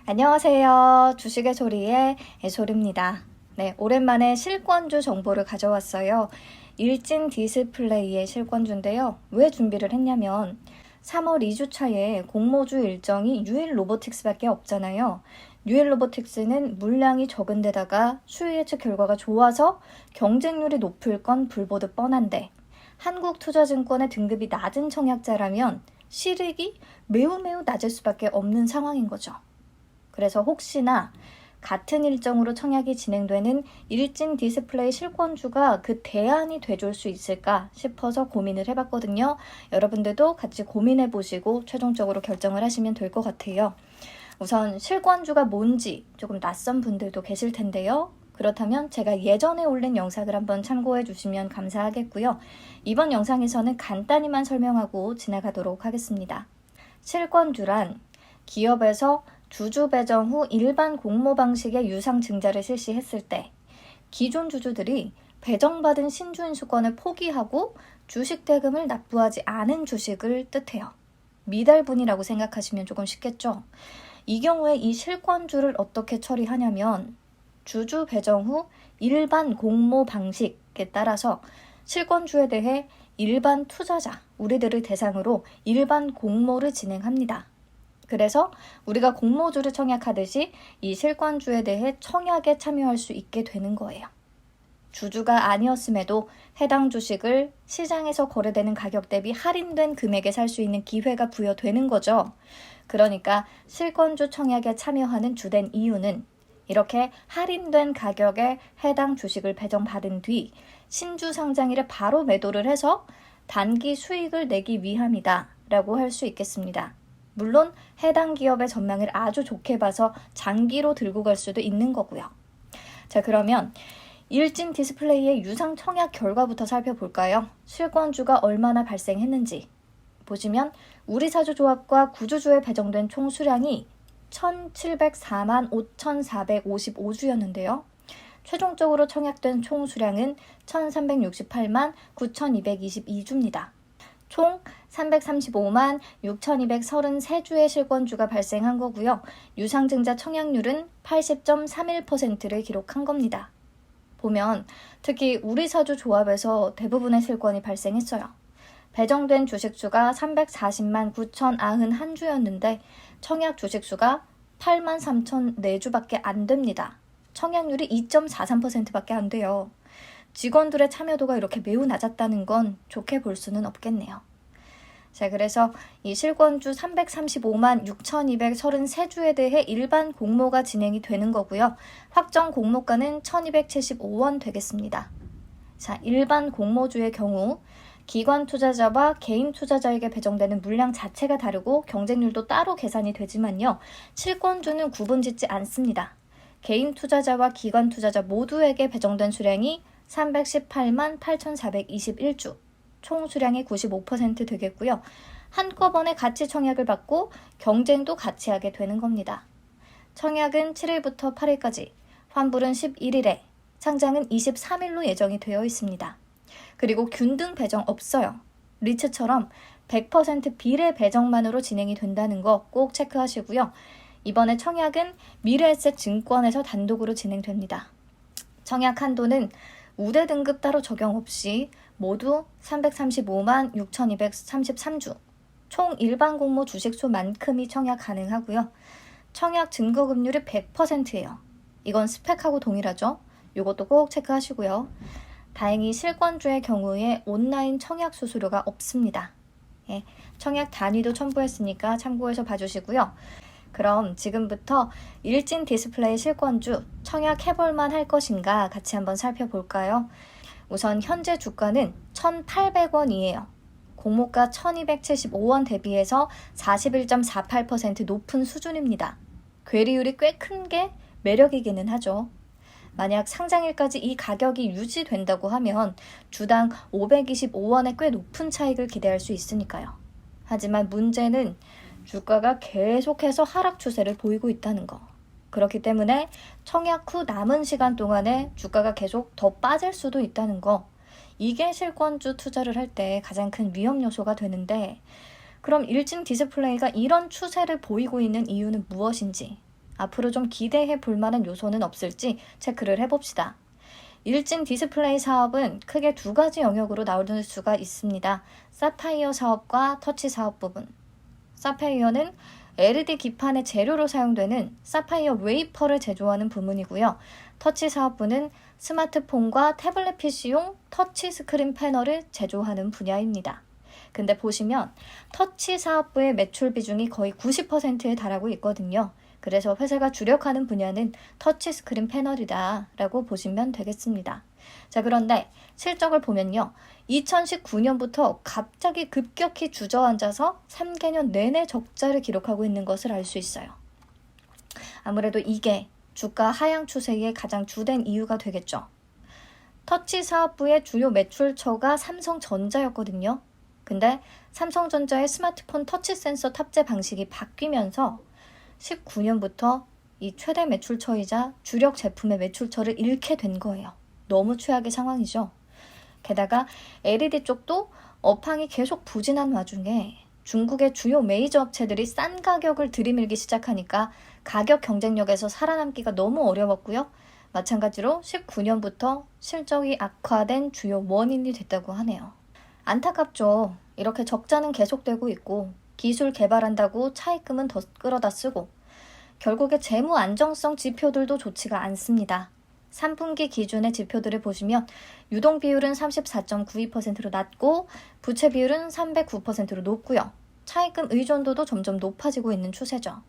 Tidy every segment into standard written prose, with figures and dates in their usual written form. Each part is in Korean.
안녕하세요. 주식의 소리의 소리입니다. 네, 오랜만에 실권주 정보를 가져왔어요. 일진 디스플레이의 실권주인데요. 왜 준비를 했냐면 3월 2주차에 공모주 일정이 유일 로보틱스밖에 없잖아요. 유일 로보틱스는 물량이 적은 데다가 수요 예측 결과가 좋아서 경쟁률이 높을 건 불보듯 뻔한데 한국투자증권의 등급이 낮은 청약자라면 실익이 매우 낮을 수밖에 없는 상황인 거죠. 그래서 혹시나 같은 일정으로 청약이 진행되는 일진 디스플레이 실권주가 그 대안이 돼줄 수 있을까 싶어서 고민을 해봤거든요. 여러분들도 같이 고민해보시고 최종적으로 결정을 하시면 될 것 같아요. 우선 실권주가 뭔지 조금 낯선 분들도 계실 텐데요. 그렇다면 제가 예전에 올린 영상을 한번 참고해 주시면 감사하겠고요. 이번 영상에서는 간단히만 설명하고 지나가도록 하겠습니다. 실권주란 기업에서 주주 배정 후 일반 공모 방식의 유상 증자를 실시했을 때 기존 주주들이 배정받은 신주 인수권을 포기하고 주식 대금을 납부하지 않은 주식을 뜻해요. 미달분이라고 생각하시면 조금 쉽겠죠? 이 경우에 이 실권주를 어떻게 처리하냐면 주주 배정 후 일반 공모 방식에 따라서 실권주에 대해 일반 투자자, 우리들을 대상으로 일반 공모를 진행합니다. 그래서 우리가 공모주를 청약하듯이 이 실권주에 대해 청약에 참여할 수 있게 되는 거예요. 주주가 아니었음에도 해당 주식을 시장에서 거래되는 가격 대비 할인된 금액에 살 수 있는 기회가 부여되는 거죠. 그러니까 실권주 청약에 참여하는 주된 이유는 이렇게 할인된 가격에 해당 주식을 배정받은 뒤 신주 상장일에 바로 매도를 해서 단기 수익을 내기 위함이다 라고 할 수 있겠습니다. 물론 해당 기업의 전망을 아주 좋게 봐서 장기로 들고 갈 수도 있는 거고요. 자, 그러면 일진 디스플레이의 유상 청약 결과부터 살펴볼까요? 실권주가 얼마나 발생했는지 보시면 우리사주조합과 구주주에 배정된 총 수량이 1704만 5455주였는데요. 최종적으로 청약된 총 수량은 1368만 9222주입니다. 총 335만 6233주의 실권주가 발생한 거고요. 유상증자 청약률은 80.31%를 기록한 겁니다. 보면 특히 우리사주 조합에서 대부분의 실권이 발생했어요. 배정된 주식수가 340만 9091주였는데 청약 주식수가 8만 3004주밖에 안 됩니다. 청약률이 2.43%밖에 안 돼요. 직원들의 참여도가 이렇게 매우 낮았다는 건 좋게 볼 수는 없겠네요. 자, 그래서 이 실권주 335만 6233주에 대해 일반 공모가 진행이 되는 거고요. 확정 공모가는 1275원 되겠습니다. 자, 일반 공모주의 경우 기관 투자자와 개인 투자자에게 배정되는 물량 자체가 다르고 경쟁률도 따로 계산이 되지만요. 실권주는 구분짓지 않습니다. 개인 투자자와 기관 투자자 모두에게 배정된 수량이 318만 8421주, 총 수량의 95% 되겠고요. 한꺼번에 같이 청약을 받고 경쟁도 같이 하게 되는 겁니다. 청약은 7일부터 8일까지, 환불은 11일에, 상장은 23일로 예정이 되어 있습니다. 그리고 균등 배정 없어요. 리츠처럼 100% 비례 배정만으로 진행이 된다는 거 꼭 체크하시고요. 이번에 청약은 미래에셋 증권에서 단독으로 진행됩니다. 청약 한도는 우대 등급 따로 적용 없이 모두 335만 6233주, 총 일반 공모 주식수만큼이 청약 가능하고요. 청약 증거금률이 100%예요. 이건 스펙하고 동일하죠? 이것도 꼭 체크하시고요. 다행히 실권주의 경우에 온라인 청약 수수료가 없습니다. 예, 청약 단위도 첨부했으니까 참고해서 봐주시고요. 그럼 지금부터 일진 디스플레이 실권주 청약해볼만 할 것인가 같이 한번 살펴볼까요? 우선 현재 주가는 1,800원이에요. 공모가 1,275원 대비해서 41.48% 높은 수준입니다. 괴리율이 꽤 큰 게 매력이기는 하죠. 만약 상장일까지 이 가격이 유지된다고 하면 주당 525원의 꽤 높은 차익을 기대할 수 있으니까요. 하지만 문제는 주가가 계속해서 하락 추세를 보이고 있다는 거. 그렇기 때문에 청약 후 남은 시간 동안에 주가가 계속 더 빠질 수도 있다는 거. 이게 실권주 투자를 할 때 가장 큰 위험 요소가 되는데 그럼 일진 디스플레이가 이런 추세를 보이고 있는 이유는 무엇인지 앞으로 좀 기대해 볼 만한 요소는 없을지 체크를 해봅시다. 일진 디스플레이 사업은 크게 두 가지 영역으로 나눌 수가 있습니다. 사파이어 사업과 터치 사업 부분. 사파이어는 LED 기판의 재료로 사용되는 사파이어 웨이퍼를 제조하는 부문이고요. 터치 사업부는 스마트폰과 태블릿 PC용 터치 스크린 패널을 제조하는 분야입니다. 근데 보시면 터치 사업부의 매출 비중이 거의 90%에 달하고 있거든요. 그래서 회사가 주력하는 분야는 터치 스크린 패널이다 라고 보시면 되겠습니다. 자, 그런데 실적을 보면요. 2019년부터 갑자기 급격히 주저앉아서 3개년 내내 적자를 기록하고 있는 것을 알 수 있어요. 아무래도 이게 주가 하향 추세의 가장 주된 이유가 되겠죠. 터치 사업부의 주요 매출처가 삼성전자였거든요. 근데 삼성전자의 스마트폰 터치 센서 탑재 방식이 바뀌면서 19년부터 이 최대 매출처이자 주력 제품의 매출처를 잃게 된 거예요. 너무 최악의 상황이죠. 게다가 LED 쪽도 업황이 계속 부진한 와중에 중국의 주요 메이저 업체들이 싼 가격을 들이밀기 시작하니까 가격 경쟁력에서 살아남기가 너무 어려웠고요. 마찬가지로 19년부터 실적이 악화된 주요 원인이 됐다고 하네요. 안타깝죠. 이렇게 적자는 계속되고 있고 기술 개발한다고 차입금은 더 끌어다 쓰고 결국에 재무 안정성 지표들도 좋지가 않습니다. 3분기 기준의 지표들을 보시면 유동 비율은 34.92%로 낮고 부채 비율은 309%로 높고요. 차입금 의존도도 점점 높아지고 있는 추세죠.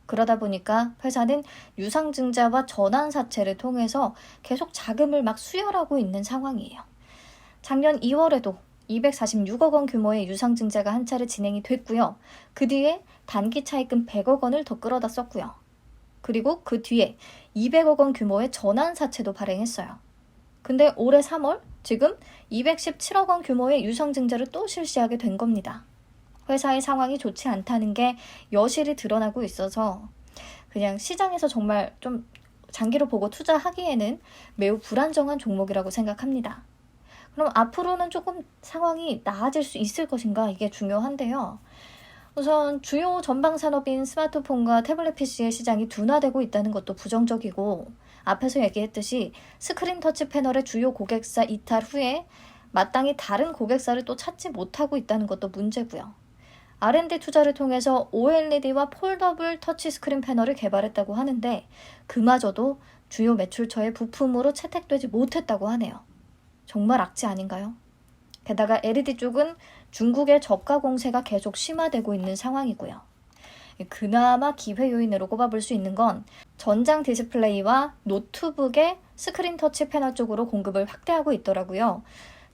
그러다 보니까 회사는 유상증자와 전환사채를 통해서 계속 자금을 막 수혈하고 있는 상황이에요. 작년 2월에도 246억 원 규모의 유상증자가 한 차례 진행이 됐고요. 그 뒤에 단기 차입금 100억 원을 더 끌어다 썼고요. 그리고 그 뒤에 200억 원 규모의 전환사채도 발행했어요. 근데 올해 3월 지금 217억 원 규모의 유상증자를 또 실시하게 된 겁니다. 회사의 상황이 좋지 않다는 게 여실히 드러나고 있어서 그냥 시장에서 정말 좀 장기로 보고 투자하기에는 매우 불안정한 종목이라고 생각합니다. 그럼 앞으로는 조금 상황이 나아질 수 있을 것인가 이게 중요한데요. 우선 주요 전방 산업인 스마트폰과 태블릿 PC의 시장이 둔화되고 있다는 것도 부정적이고 앞에서 얘기했듯이 스크린 터치 패널의 주요 고객사 이탈 후에 마땅히 다른 고객사를 또 찾지 못하고 있다는 것도 문제고요. R&D 투자를 통해서 OLED와 폴더블 터치 스크린 패널을 개발했다고 하는데 그마저도 주요 매출처의 부품으로 채택되지 못했다고 하네요. 정말 악재 아닌가요? 게다가 LED 쪽은 중국의 저가 공세가 계속 심화되고 있는 상황이고요. 그나마 기회 요인으로 꼽아볼 수 있는 건 전장 디스플레이와 노트북의 스크린 터치 패널 쪽으로 공급을 확대하고 있더라고요.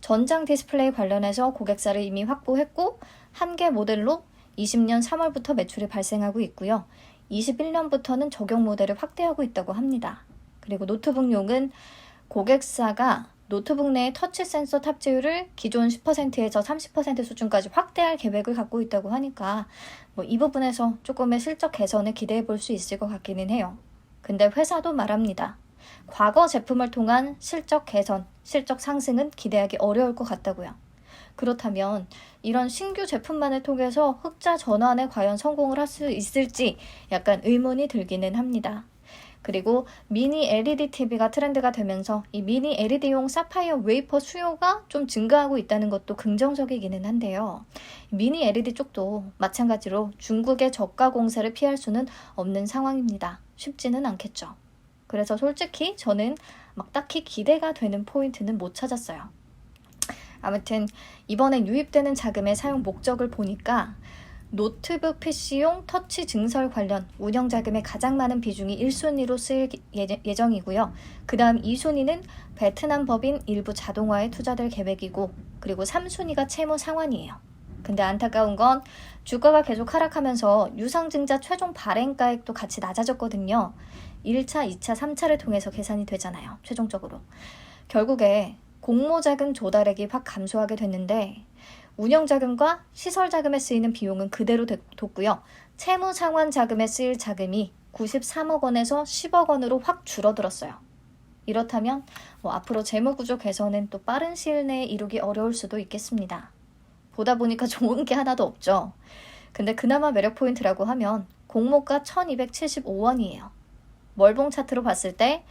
전장 디스플레이 관련해서 고객사를 이미 확보했고 한 개 모델로 20년 3월부터 매출이 발생하고 있고요. 21년부터는 적용 모델을 확대하고 있다고 합니다. 그리고 노트북용은 고객사가 노트북 내의 터치 센서 탑재율을 기존 10%에서 30% 수준까지 확대할 계획을 갖고 있다고 하니까 이 부분에서 조금의 실적 개선을 기대해 볼 수 있을 것 같기는 해요. 근데 회사도 말합니다. 과거 제품을 통한 실적 개선, 실적 상승은 기대하기 어려울 것 같다고요. 그렇다면 이런 신규 제품만을 통해서 흑자 전환에 과연 성공을 할 수 있을지 약간 의문이 들기는 합니다. 그리고 미니 LED TV가 트렌드가 되면서 이 미니 LED용 사파이어 웨이퍼 수요가 좀 증가하고 있다는 것도 긍정적이기는 한데요. 미니 LED 쪽도 마찬가지로 중국의 저가 공세를 피할 수는 없는 상황입니다. 쉽지는 않겠죠. 그래서 솔직히 저는 막 딱히 기대가 되는 포인트는 못 찾았어요. 아무튼 이번에 유입되는 자금의 사용 목적을 보니까 노트북 PC용 터치 증설 관련 운영 자금의 가장 많은 비중이 1순위로 쓰일 예정이고요. 그 다음 2순위는 베트남 법인 일부 자동화에 투자될 계획이고 그리고 3순위가 채무 상환이에요. 근데 안타까운 건 주가가 계속 하락하면서 유상증자 최종 발행가액도 같이 낮아졌거든요. 1차, 2차, 3차를 통해서 계산이 되잖아요. 최종적으로. 결국에 공모자금 조달액이 확 감소하게 됐는데 운영자금과 시설자금에 쓰이는 비용은 그대로 뒀고요. 채무상환자금에 쓰일 자금이 93억 원에서 10억 원으로 확 줄어들었어요. 이렇다면 앞으로 재무구조 개선은 또 빠른 시일 내에 이루기 어려울 수도 있겠습니다. 보다 보니까 좋은 게 하나도 없죠. 근데 그나마 매력 포인트라고 하면 공모가 1275원이에요. 월봉 차트로 봤을 때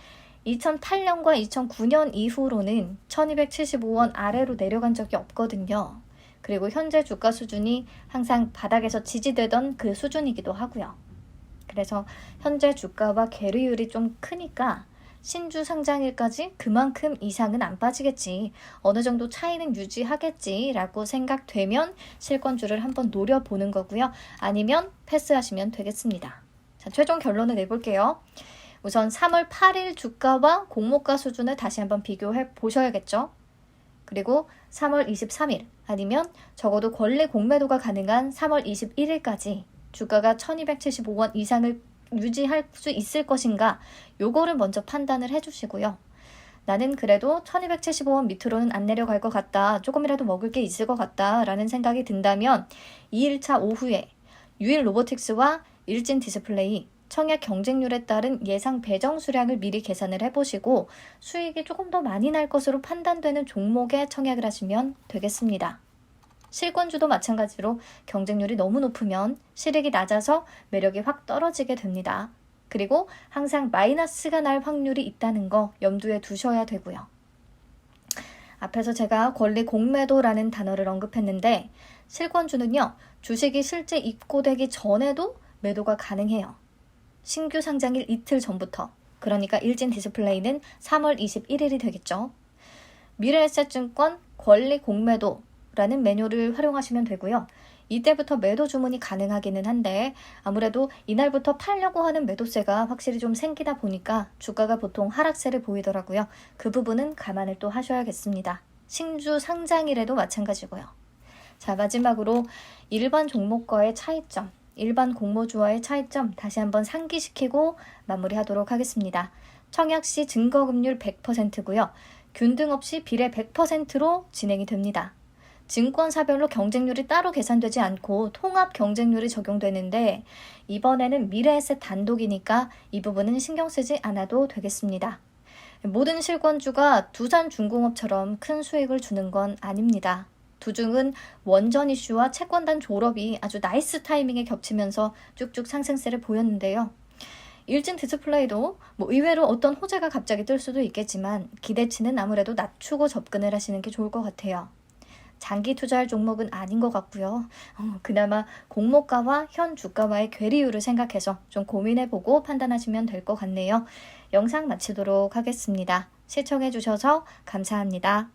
2008년과 2009년 이후로는 1275원 아래로 내려간 적이 없거든요. 그리고 현재 주가 수준이 항상 바닥에서 지지되던 그 수준이기도 하고요. 그래서 현재 주가와 괴리율이 좀 크니까 신주 상장일까지 그만큼 이상은 안 빠지겠지, 어느 정도 차이는 유지하겠지 라고 생각되면 실권주를 한번 노려보는 거고요. 아니면 패스하시면 되겠습니다. 자, 최종 결론을 내볼게요. 우선 3월 8일 주가와 공모가 수준을 다시 한번 비교해 보셔야겠죠. 그리고 3월 23일 아니면 적어도 권리 공매도가 가능한 3월 21일까지 주가가 1275원 이상을 유지할 수 있을 것인가, 요거를 먼저 판단을 해주시고요. 나는 그래도 1275원 밑으로는 안 내려갈 것 같다, 조금이라도 먹을 게 있을 것 같다 라는 생각이 든다면 2일차 오후에 유일 로보틱스와 일진 디스플레이 청약 경쟁률에 따른 예상 배정 수량을 미리 계산을 해보시고 수익이 조금 더 많이 날 것으로 판단되는 종목에 청약을 하시면 되겠습니다. 실권주도 마찬가지로 경쟁률이 너무 높으면 실익이 낮아서 매력이 확 떨어지게 됩니다. 그리고 항상 마이너스가 날 확률이 있다는 거 염두에 두셔야 되고요. 앞에서 제가 권리 공매도라는 단어를 언급했는데 실권주는요, 주식이 실제 입고되기 전에도 매도가 가능해요. 신규 상장일 이틀 전부터, 그러니까 일진 디스플레이는 3월 21일이 되겠죠. 미래에셋증권 권리 공매도라는 메뉴를 활용하시면 되고요. 이때부터 매도 주문이 가능하기는 한데 아무래도 이날부터 팔려고 하는 매도세가 확실히 좀 생기다 보니까 주가가 보통 하락세를 보이더라고요. 그 부분은 감안을 또 하셔야겠습니다. 신주 상장일에도 마찬가지고요. 자, 마지막으로 일반 종목과의 차이점, 일반 공모주와의 차이점 다시 한번 상기시키고 마무리하도록 하겠습니다. 청약 시 증거금률 100%고요. 균등 없이 비례 100%로 진행이 됩니다. 증권사별로 경쟁률이 따로 계산되지 않고 통합 경쟁률이 적용되는데 이번에는 미래에셋 단독이니까 이 부분은 신경 쓰지 않아도 되겠습니다. 모든 실권주가 두산중공업처럼 큰 수익을 주는 건 아닙니다. 두중은 원전 이슈와 채권단 졸업이 아주 나이스 타이밍에 겹치면서 쭉쭉 상승세를 보였는데요. 일진 디스플레이도 의외로 어떤 호재가 갑자기 뜰 수도 있겠지만 기대치는 아무래도 낮추고 접근을 하시는 게 좋을 것 같아요. 장기 투자할 종목은 아닌 것 같고요. 그나마 공모가와 현 주가와의 괴리율을 생각해서 좀 고민해보고 판단하시면 될 것 같네요. 영상 마치도록 하겠습니다. 시청해주셔서 감사합니다.